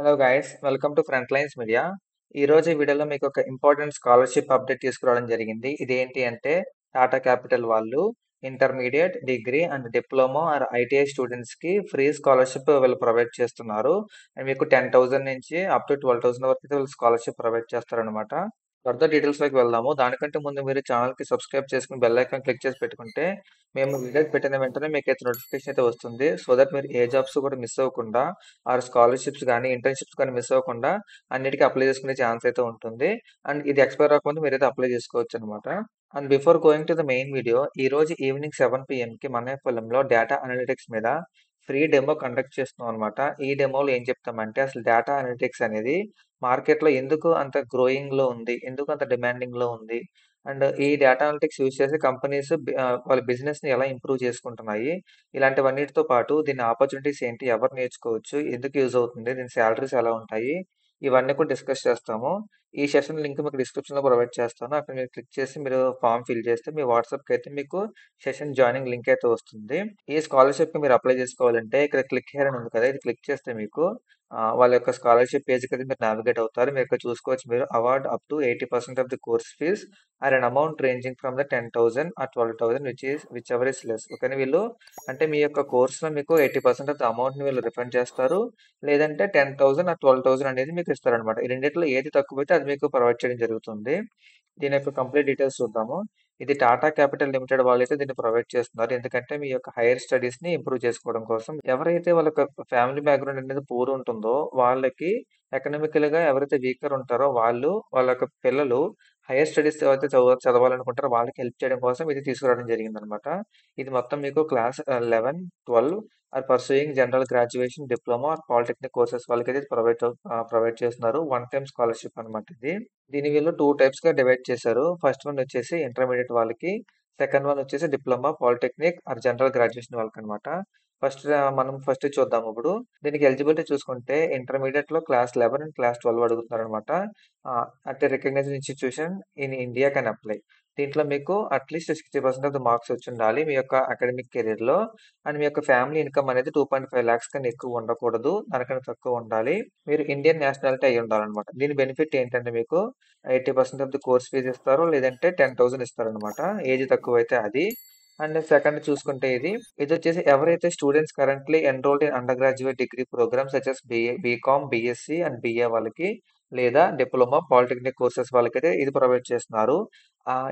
Hello guys, welcome to front lines media. ఈ రోజు ఈ వీడియోలో మీకు ఒక ఇంపార్టెంట్ స్కాలర్షిప్ అప్డేట్ తీసుకురావడం జరిగింది. ఇదేంటి అంటే టాటా క్యాపిటల్ వాళ్ళు intermediate, degree and diploma or ITI students కి ఫ్రీ స్కాలర్షిప్ వీళ్ళు ప్రొవైడ్ చేస్తున్నారు. అండ్ మీకు 10,000 నుంచి అప్ టు 12,000 వరకు వీళ్ళు స్కాలర్షిప్ ప్రొవైడ్ చేస్తారనమాట. ఫర్దర్ డీటెయిల్స్ లోకి వెళ్దాము. దానికంటే ముందు మీరు ఛానల్ కి సబ్స్క్రైబ్ చేసుకుని బెల్ ఐకాన్ క్లిక్ చేసి పెట్టుకుంటే మేము వీడియోస్ పెట్టిన వెంటనే మీకు అయితే నోటిఫికేషన్ అయితే వస్తుంది. సో దట్ మీరు ఏ జాబ్స్ కూడా మిస్ అవ్వకుండా ఆర్ స్కాలర్షిప్స్ కానీ ఇంటర్న్షిప్స్ కానీ మిస్ అవ్వకుండా అన్నిటికీ అప్లై చేసుకునే ఛాన్స్ అయితే ఉంటుంది. అండ్ ఇది ఎక్స్పైర్ అవ్వకుండా మీరైతే అప్లై చేసుకోవచ్చు అనమాట. And before going to the main video, ఈ రోజు ఈవినింగ్ 7 PM కి మన పొలంలో డేటా అనలిటిక్స్ మీద ఫ్రీ డెమో కండక్ట్ చేస్తున్నాం అనమాట. ఈ డెమోలో ఏం చెప్తామంటే అసలు డేటా అనలిటిక్స్ అనేది మార్కెట్ లో ఎందుకు అంత గ్రోయింగ్ లో ఉంది, ఎందుకు అంత డిమాండింగ్ లో ఉంది, అండ్ ఈ డేటా అనలిటిక్స్ యూజ్ చేసి కంపెనీస్ వాళ్ళ బిజినెస్ ని ఎలా ఇంప్రూవ్ చేసుకుంటున్నాయి, ఇలాంటివన్నిటితో పాటు దీని ఆపర్చునిటీస్ ఏంటి, ఎవరు నేర్చుకోవచ్చు, ఎందుకు యూజ్ అవుతుంది, దీని సాలరీస్ ఎలా ఉంటాయి, ఇవన్నీ కూడా డిస్కస్ చేస్తాము. ఈ సెషన్ లింక్ మీకు డిస్క్రిప్షన్ లో ప్రొవైడ్ చేస్తాను. అక్కడ మీరు క్లిక్ చేసి మీరు ఫామ్ ఫిల్ చేస్తే మీ వాట్సాప్ కి అయితే మీకు సెషన్ జాయినింగ్ లింక్ అయితే వస్తుంది. ఈ స్కాలర్షిప్ కి మీరు అప్లై చేసుకోవాలంటే ఇక్కడ క్లిక్ హియర్ అని ఉంది కదా, ఇది క్లిక్ చేస్తే మీకు వాళ్ళ యొక్క స్కాలర్షిప్ పేజ్ కి అయితే మీరు నావిగేట్ అవుతారు. మీరు ఇక్కడ చూసుకోవచ్చు, మీరు award up to 80% of the course fee or an amount ranging from the 10,000 or 12,000 whichever is less. Okay, వీళ్ళు అంటే మీ యొక్క కోర్స్ లో మీకు 80% ఆఫ్ ద అమౌంట్ ని వీళ్ళు రిఫండ్ చేస్తారు, లేదంటే 10,000 ఆర్ 12,000 అనేది మీకు ఇస్తారనమాట. ఈ రెండిట్లో ఏది తక్కువ అయితే అది మీకు ప్రొవైడ్ చేయడం జరుగుతుంది. దీని యొక్క కంప్లీట్ డీటెయిల్స్ చూద్దాము. ఇది టాటా క్యాపిటల్ లిమిటెడ్ వాళ్ళైతే దీన్ని ప్రొవైడ్ చేస్తున్నారు. ఎందుకంటే మీ యొక్క హైయర్ స్టడీస్ ని ఇంప్రూవ్ చేసుకోవడం కోసం. ఎవరైతే వాళ్ళ ఫ్యామిలీ బ్యాక్గ్రౌండ్ అనేది పూర్ ఉంటుందో వాళ్ళకి ఎకనామికల్ గా ఎవరైతే వీకర్ ఉంటారో వాళ్ళు వాళ్ళ యొక్క పిల్లలు హైయర్ స్టడీస్ ఎవరైతే చదవాలనుకుంటారో వాళ్ళకి హెల్ప్ చేయడం కోసం ఇది తీసుకురావడం జరిగింది అనమాట. ఇది మొత్తం మీకు class 11, 12 or pursuing general graduation, diploma or polytechnic courses వాళ్ళకైతే ప్రొవైడ్ చేస్తున్నారు. వన్ టైమ్ స్కాలర్షిప్ అనమాట ఇది. దీని వీళ్ళు 2 టైప్స్ గా డివైడ్ చేశారు. ఫస్ట్ వన్ వచ్చేసి ఇంటర్మీడియట్ వాళ్ళకి, సెకండ్ వన్ వచ్చేసి diploma, polytechnic or general graduation వాళ్ళకి అనమాట. మనం ఫస్ట్ చూద్దాం ఇప్పుడు. దీనికి ఎలిజిబిలిటీ చూసుకుంటే ఇంటర్మీడియట్ లో క్లాస్ 11 అండ్ క్లాస్ 12 అడుగుతున్నారు అనమాట. At recognised institution in India can apply. దీంట్లో మీకు అట్లీస్ట్ 60% ఆఫ్ ద మార్క్స్ వచ్చి ఉండాలి మీ యొక్క అకాడమిక్ కెరీర్ లో. అండ్ మీ యొక్క ఫ్యామిలీ ఇన్కమ్ అనేది 2.5 lakhs కన్నా ఎక్కువ ఉండకూడదు, దానికన్నా తక్కువ ఉండాలి. మీరు ఇండియన్ నేషనాలిటీ అయి ఉండాలన్నమాట. దీని బెనిఫిట్ ఏంటంటే మీకు 80% ఆఫ్ ది కోర్స్ ఫీజు ఇస్తారు, లేదంటే 10,000 ఇస్తారనమాట. ఏజ్ తక్కువ అయితే అది. అండ్ సెకండ్ చూసుకుంటే ఇది వచ్చేసి ఎవరైతే students currently enrolled in undergraduate degree programme such as B Com, B Sc and BA వాళ్ళకి, లేదా డిప్లొమా, పాలిటెక్నిక్ కోర్సెస్ వాళ్ళకైతే ఇది ప్రొవైడ్ చేస్తున్నారు.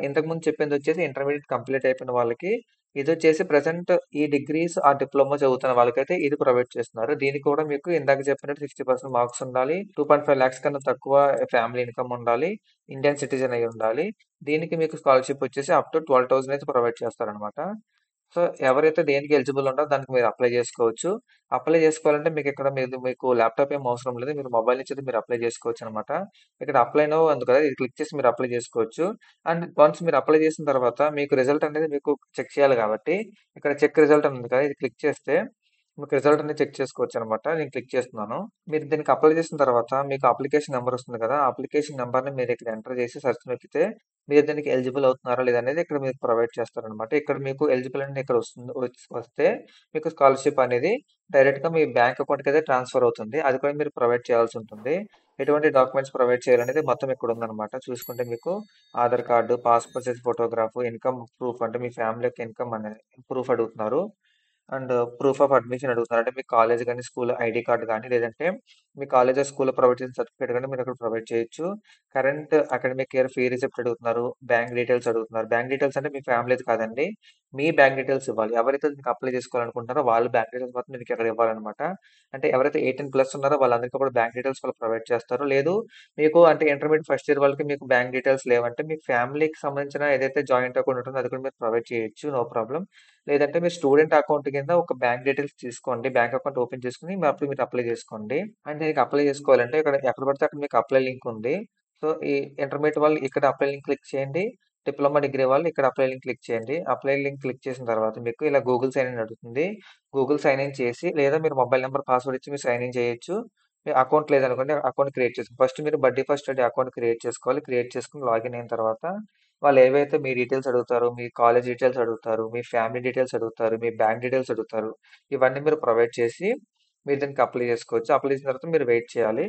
ఇంతకు ముందు చెప్పింది వచ్చేసి ఇంటర్మీడియట్ కంప్లీట్ అయిపోయిన వాళ్ళకి. ఇది వచ్చేసి ప్రెసెంట్ ఈ డిగ్రీస్ ఆ డిప్లొమా చదువుతున్న వాళ్ళకైతే ఇది ప్రొవైడ్ చేస్తున్నారు. దీనికి కూడా మీకు ఇందాక చెప్పినట్టు 60% మార్క్స్ ఉండాలి, 2.5 lakhs కన్నా తక్కువ ఫ్యామిలీ ఇన్కమ్ ఉండాలి, ఇండియన్ సిటిజన్ అయి ఉండాలి. దీనికి మీకు స్కాలర్షిప్ వచ్చేసి అప్ టు 12,000 అయితే ప్రొవైడ్ చేస్తారనమాట. సో ఎవరైతే దేనికి ఎలిజిబుల్ ఉంటారో దానికి మీరు అప్లై చేసుకోవచ్చు. అప్లై చేసుకోవాలంటే మీకు ల్యాప్టాప్ ఏం అవసరం లేదు, మీరు మొబైల్ నుంచి అయితే మీరు అప్లై చేసుకోవచ్చు అనమాట. ఇక్కడ అప్లై నౌ ఉంది కదా, ఇది క్లిక్ చేసి మీరు అప్లై చేసుకోవచ్చు. అండ్ వన్స్ మీరు అప్లై చేసిన తర్వాత మీకు రిజల్ట్ అనేది మీకు చెక్ చేయాలి కాబట్టి ఇక్కడ చెక్ రిజల్ట్ అని ఉంది కదా, ఇది క్లిక్ చేస్తే మీకు రిజల్ట్ అనేది చెక్ చేసుకోవచ్చు అనమాట. నేను క్లిక్ చేస్తున్నాను. మీరు దీనికి అప్లై చేసిన తర్వాత మీకు అప్లికేషన్ నెంబర్ వస్తుంది కదా, ఆ అప్లికేషన్ నెంబర్ ని మీరు ఇక్కడ ఎంటర్ చేసి సెర్చ్ నొక్కితే మీరు దీనికి ఎలిజిబుల్ అవుతున్నారా లేదనేది ఇక్కడ మీకు ప్రొవైడ్ చేస్తారనమాట. ఇక్కడ మీకు ఎలిజిబుల్ అనేది ఇక్కడ వస్తే మీకు స్కాలర్షిప్ అనేది డైరెక్ట్ గా మీ బ్యాంక్ అకౌంట్ కి అయితే ట్రాన్స్ఫర్ అవుతుంది. అది కూడా మీరు ప్రొవైడ్ చేయాల్సి ఉంటుంది. ఎటువంటి డాక్యుమెంట్స్ ప్రొవైడ్ చేయాలనేది మొత్తం ఇక్కడ ఉందన్నమాట. చూసుకుంటే మీకు Aadhaar card, passport size photograph, income proof అంటే మీ ఫ్యామిలీ యొక్క ఇన్కమ్ అనేది ప్రూఫ్ అడుగుతున్నారు. అండ్ ప్రూఫ్ ఆఫ్ అడ్మిషన్ అడుగుతున్నారు. అంటే మీ కాలేజ్ కానీ స్కూల్ ఐడి కార్డ్ కానీ, లేదంటే మీ కాలేజ్ స్కూల్ ప్రొవైడ్ చేసిన సర్టిఫికేట్ కానీ మీరు అక్కడ ప్రొవైడ్ చేయొచ్చు. Current academic year fee receipt అడుగుతున్నారు, బ్యాంక్ డీటెయిల్స్ అడుగుతున్నారు. బ్యాంక్ డీటెయిల్స్ అంటే మీ ఫ్యామిలీది కాదండి, మీ బ్యాంక్ డీటెయిల్స్ ఇవ్వాలి. ఎవరైతే మీకు అప్లై చేసుకోవాలనుకుంటారో వాళ్ళ బ్యాంక్ డీటెయిల్స్ మాత్రం మీకు అక్కడ ఇవ్వాలన్నమాట. అంటే ఎవరైతే 18+ ఉన్నారో వాళ్ళందరికీ కూడా బ్యాంక్ డీటెయిల్స్ వాళ్ళు ప్రొవైడ్ చేస్తారు. లేదు మీకు అంటే ఇంటర్మీడియట్ ఫస్ట్ ఇయర్ వాళ్ళకి మీకు బ్యాంక్ డీటెయిల్స్ లేవంటే మీ ఫ్యామిలీకి సంబంధించిన ఏదైతే జాయింట్ అకౌంట్ ఉంటుందో అది కూడా మీరు ప్రొవైడ్ చేయొచ్చు, నో ప్రాబ్లం. లేదంటే మీరు స్టూడెంట్ అకౌంట్ కింద ఒక బ్యాంక్ డీటెయిల్స్ తీసుకోండి, బ్యాంక్ అకౌంట్ ఓపెన్ చేసుకుని అప్పుడు మీరు అప్లై చేసుకోండి. అండ్ దీనికి అప్లై చేసుకోవాలంటే ఇక్కడ ఎక్కడ పడితే అక్కడ మీకు అప్లై లింక్ ఉంది. సో ఈ ఇంటర్మీడియట్ వాళ్ళు ఇక్కడ అప్లై లింక్ క్లిక్ చేయండి, డిప్లొమా డిగ్రీ వాళ్ళు ఇక్కడ అప్లై లింక్ క్లిక్ చేయండి. అప్లై లింక్ క్లిక్ చేసిన తర్వాత మీకు ఇలా గూగుల్ సైన్ ఇన్ అడుగుతుంది. గూగుల్ సైన్ ఇన్ చేసి లేదా మీరు మొబైల్ నెంబర్ పాస్వర్డ్ ఇచ్చి మీరు సైన్ ఇన్ చేయొచ్చు. మీ అకౌంట్ లేదనుకోండి అకౌంట్ క్రియేట్ చేసుకోండి. ఫస్ట్ మీరు బడ్డీ ఫస్ట్ స్టడీ అకౌంట్ క్రియేట్ చేసుకోవాలి. క్రియేట్ చేసుకుని లాగిన్ అయిన తర్వాత వాళ్ళు ఏవైతే మీ డీటెయిల్స్ అడుగుతారో, మీ కాలేజ్ డీటెయిల్స్ అడుగుతారు, మీ ఫ్యామిలీ డీటెయిల్స్ అడుగుతారు, మీ బ్యాంక్ డీటెయిల్స్ అడుగుతారు, ఇవన్నీ మీరు ప్రొవైడ్ చేసి మీరు దీనికి అప్లై చేసుకోవచ్చు. అప్లై చేసిన తర్వాత మీరు వెయిట్ చేయాలి.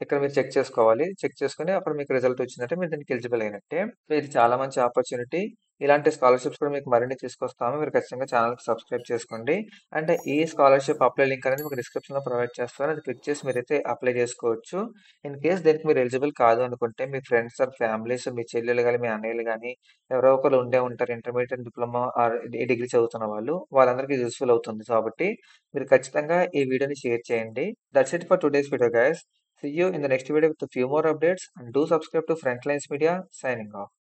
ఇక్కడ మీరు చెక్ చేసుకోవాలి. చెక్ చేసుకొని అప్పుడు మీకు రిజల్ట్ వచ్చిందంటే మీరు దీనికి ఎలిజిబుల్ అయినట్టే. సో, ఇది చాలా మంచి ఆపర్చునిటీ. ఇలాంటి స్కాలర్‌షిప్స్ కూడా మీకు మరిన్ని తీసుకొస్తాము. మీరు ఖచ్చితంగా ఛానెల్‌కి సబ్స్క్రైబ్ చేసుకోండి. అండ్ ఈ స్కాలర్‌షిప్ అప్లై లింక్ అనేది మీకు డిస్క్రిప్షన్‌లో ప్రొవైడ్ చేస్తాను. అది క్లిక్ చేసి మీరైతే అప్లై చేసుకోవచ్చు. ఇన్ కేస్ దీనికి మీరు ఎలిజిబుల్ కాదు అనుకుంటే మీ ఫ్రెండ్స్ ఆర్ ఫ్యామిలీస్, మీ చెల్లెలు గాని, మీ అన్నయ్యలు గాని ఎవరో ఒకరు ఉండే ఉంటారు. ఇంటర్మీడియేట్, డిప్లొమా ఆర్ డిగ్రీ చదువుతున్న వాళ్ళు. వాళ్ళందరికీ యూజ్‌ఫుల్ అవుతుంది కాబట్టి మీరు ఖచ్చితంగా ఈ వీడియోని షేర్ చేయండి. That's it for today's video guys. See you in the next video with a few more updates, and do subscribe to Frontlines Media. Signing off.